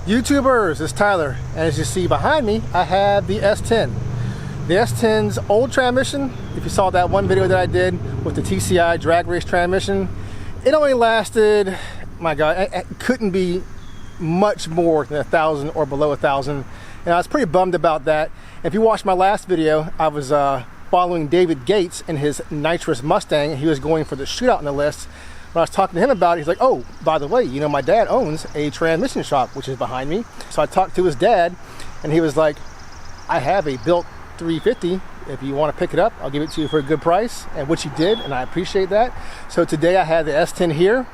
YouTubers, it's Tyler, and as you see behind me, I have the S10. The S10's old transmission, if you saw that one video that I did with the TCI drag race transmission, it only lasted, my God, it couldn't be much more than 1,000 or below 1,000, and I was pretty bummed about that. If you watched my last video, I was following David Gates in his nitrous Mustang. He was going for the shootout in the list. When I was talking to him about it, he's like, oh, by the way, you know, my dad owns a transmission shop, which is behind me. So I talked to his dad, and he was like, I have a built 350. If you want to pick it up, I'll give it to you for a good price, and which he did, and I appreciate that. So today I have the S10 here.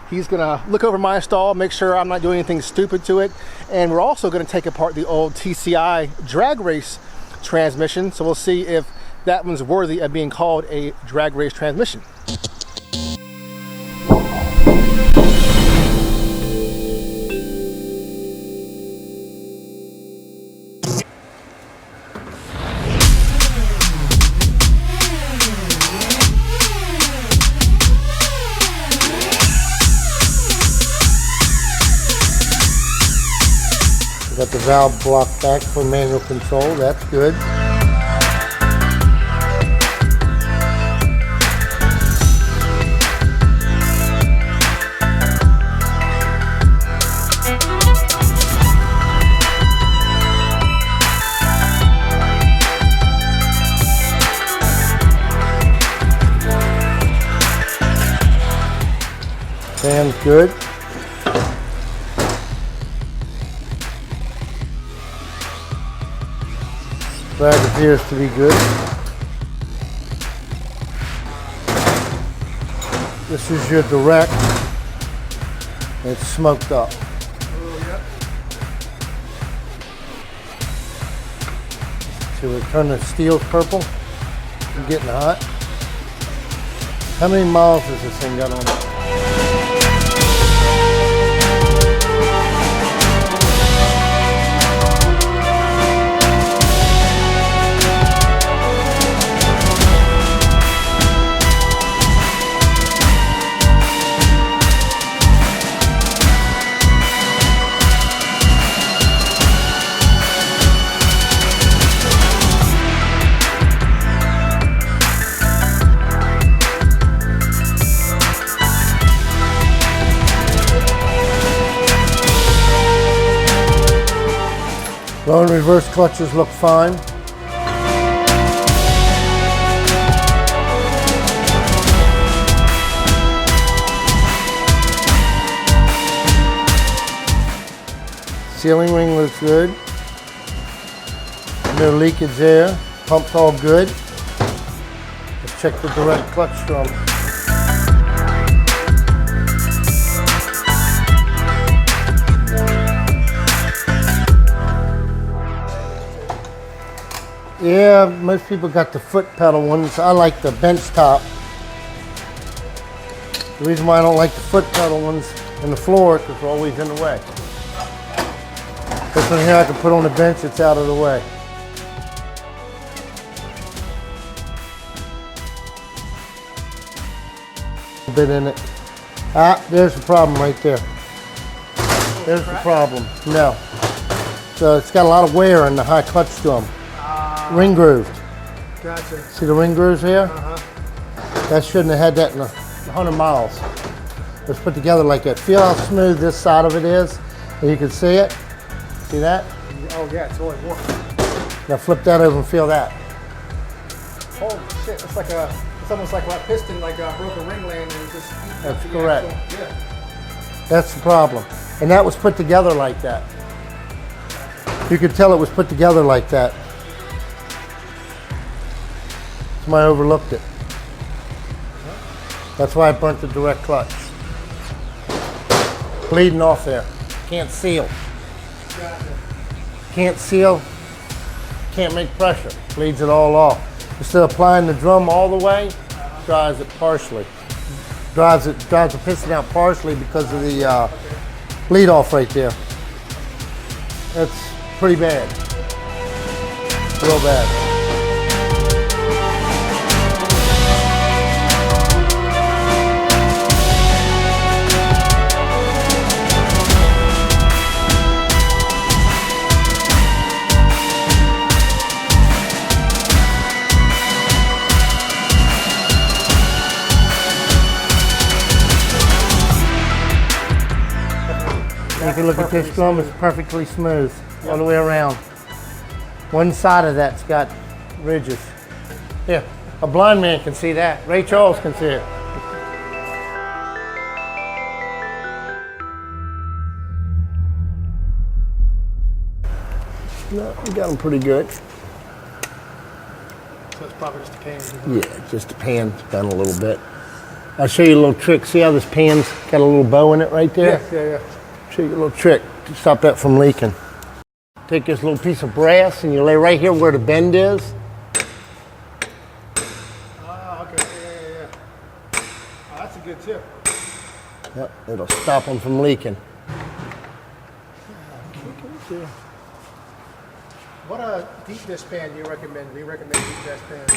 He's gonna look over my install, make sure I'm not doing anything stupid to it. And we're also gonna take apart the old TCI drag race transmission. So we'll see if that one's worthy of being called a drag race transmission. Got the valve block back for manual control, that's good. Fan's good. Drag appears to be good. This is your direct. It's smoked up. So we turn the steel purple. It's getting hot. How many miles has this thing got on it? Row and reverse clutches look fine. Sealing ring looks good. No leakage there. Pump's all good. Let's check the direct clutch drum. Yeah, most people got the foot pedal ones. I like the bench top. The reason why I don't like the foot pedal ones in the floor is because they're always in the way. This one here I can put on the bench, it's out of the way. A bit in it. Ah, there's the problem right there. There's the problem. No. So it's got a lot of wear in the high clutch drum. Ring grooved. Gotcha. See the ring grooves here? Uh-huh. That shouldn't have had that in 100 miles. It's put together like that. Feel how smooth this side of it is? And you can see it. See that? Oh yeah, it's only warm. Now flip that over and feel that. Holy shit, it's like it's almost like a piston, like a broken ring land, and just. That's correct. Actual, yeah. That's the problem. And that was put together like that. You could tell it was put together like that. I overlooked it. That's why I burnt the direct clutch. Bleeding off there. Can't seal. Can't seal. Can't make pressure. Bleeds it all off. Instead of applying the drum all the way, dries it partially. Drives the piston out partially because of the bleed off right there. That's pretty bad. Real bad. You can look at this drum, it's perfectly smooth all the way around. One side of that's got ridges. Yeah, a blind man can see that. Ray Charles can see it. No, we got them pretty good. So it's probably just the pan. Yeah, just the pan down a little bit. I'll show you a little trick. See how this pan's got a little bow in it right there? Yeah. Show you a little trick to stop that from leaking. Take this little piece of brass and you lay right here where the bend is. Ah, okay. Yeah. Oh, that's a good tip. Yep, it'll stop them from leaking. What deep dish pan do you recommend? Do you recommend deep dish pans?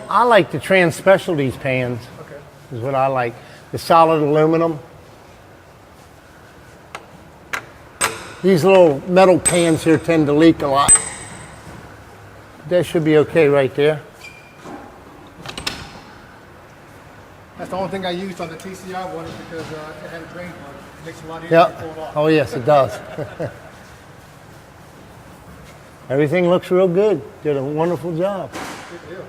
I like the Trans Specialties pans. Okay. Is what I like. The solid aluminum. These little metal pans here tend to leak a lot. That should be okay right there. That's the only thing I used on the TCI one is because it had a drain plug. It makes it a lot easier to pull it Yep. off. Oh yes, it does. Everything looks real good. Did a wonderful job. Good deal.